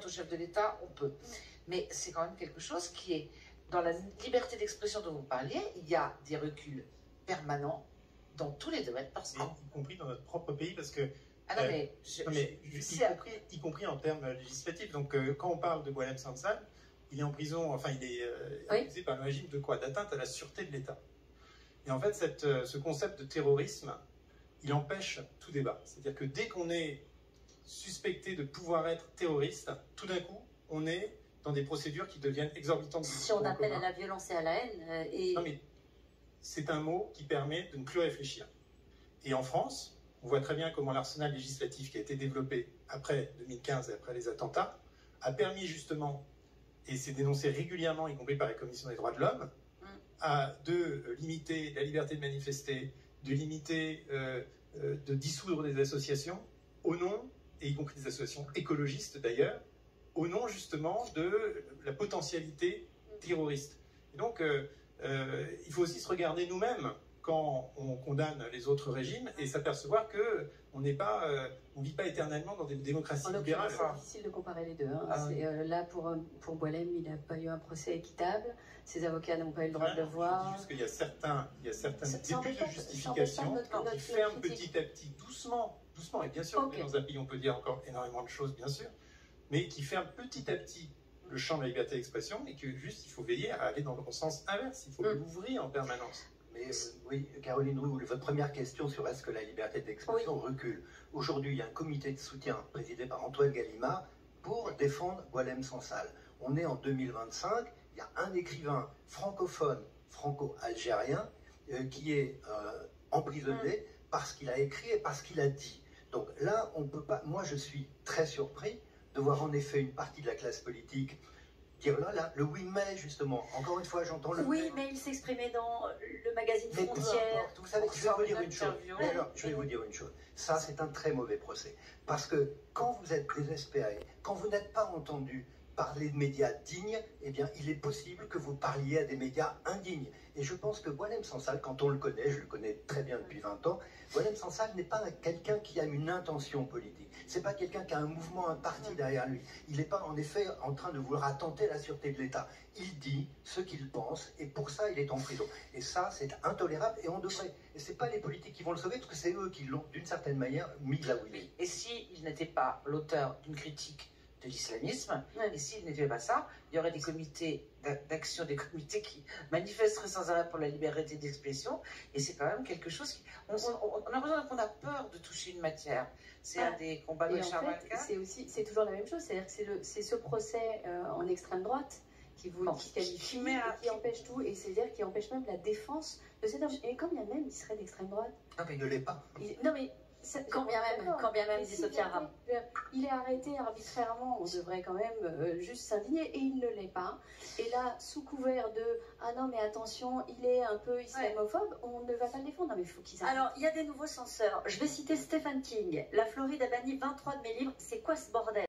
au chef de l'État, on peut. Mais c'est quand même quelque chose qui est, dans la liberté d'expression dont vous parliez, il y a des reculs permanents dans tous les domaines, y compris dans notre propre pays, parce que ah non, mais, y compris en termes législatifs. Donc, quand on parle de Boualem Sansal, il est en prison, enfin, il est accusé par le régime de quoi? D'atteinte à la sûreté de l'État. Et en fait, ce concept de terrorisme, il empêche tout débat. C'est-à-dire que dès qu'on est suspecté de pouvoir être terroriste, tout d'un coup, on est dans des procédures qui deviennent exorbitantes. Si on appelle à la violence et à la haine... Non, mais c'est un mot qui permet de ne plus réfléchir. Et en France, on voit très bien comment l'arsenal législatif qui a été développé après 2015 et après les attentats a permis justement, et c'est dénoncé régulièrement, y compris par la Commission des droits de l'homme, de limiter la liberté de manifester, de limiter, de dissoudre des associations au nom, et y compris des associations écologistes d'ailleurs, au nom justement de la potentialité terroriste. Et donc, il faut aussi se regarder nous-mêmes quand on condamne les autres régimes et s'apercevoir qu'on ne vit pas éternellement dans des démocraties libérales. C'est difficile de comparer les deux. Hein. Là, pour Boualem, il n'a pas eu un procès équitable. Ses avocats n'ont pas eu le droit de le voir. Je dis juste qu'il y a certains débuts de justification qui ferment petit à petit, doucement, et bien sûr, dans un pays, on peut dire encore énormément de choses, bien sûr, mais qui ferment petit à petit le champ de la liberté d'expression et que juste, il faut veiller à aller dans le sens inverse. Il faut l'ouvrir en permanence. Mais oui, Caroline Roux, votre première question sur est-ce que la liberté d'expression recule. Aujourd'hui, il y a un comité de soutien présidé par Antoine Gallimard pour défendre Boualem Sansal. On est en 2025, il y a un écrivain francophone, franco-algérien, qui est emprisonné parce qu'il a écrit et parce qu'il a dit. Donc là, on peut pas. Moi, je suis très surpris de voir en effet une partie de la classe politique dire là, le oui mais justement, encore une fois j'entends le oui mais il s'exprimait dans le magazine Frontières. Vous savez, je vais vous dire une chose. Je vais vous dire une chose. Ça c'est un très mauvais procès. Parce que quand vous êtes désespéré, quand vous n'êtes pas entendu par les médias dignes, eh bien il est possible que vous parliez à des médias indignes. Et je pense que Boualem Sansal, quand on le connaît, je le connais très bien depuis 20 ans, Boualem Sansal n'est pas quelqu'un qui a une intention politique. C'est pas quelqu'un qui a un mouvement, un parti derrière lui. Il n'est pas en effet en train de vouloir attenter à la sûreté de l'État. Il dit ce qu'il pense et pour ça il est en prison. Et ça c'est intolérable et on devrait. Et c'est pas les politiques qui vont le sauver parce que c'est eux qui l'ont d'une certaine manière mis là où il est. Et s'il n'était pas l'auteur d'une critique de l'islamisme, et s'il n'était pas ça, il y aurait des comités d'action, des comités qui manifesteraient sans arrêt pour la liberté d'expression, et c'est quand même quelque chose qui... On a besoin qu'on a peur de toucher une matière. C'est un des combats de Charles-Mac. C'est toujours la même chose, c'est-à-dire que c'est ce procès en extrême droite qui qualifie, qui empêche tout, et c'est-à-dire qui empêche même la défense de cet homme. Et quand bien même il serait d'extrême droite... Non mais il ne l'est pas. Non mais... Quand bien même, dit Sophia Aram. Il est arrêté arbitrairement, on devrait quand même juste s'indigner, et il ne l'est pas. Et là, sous couvert de « Ah non, mais attention, il est un peu islamophobe », on ne va pas le défendre. Non, mais il faut qu'ils arrêtent. Alors, il y a des nouveaux censeurs. Je vais citer Stephen King. La Floride a banni 23 de mes livres. C'est quoi ce bordel ?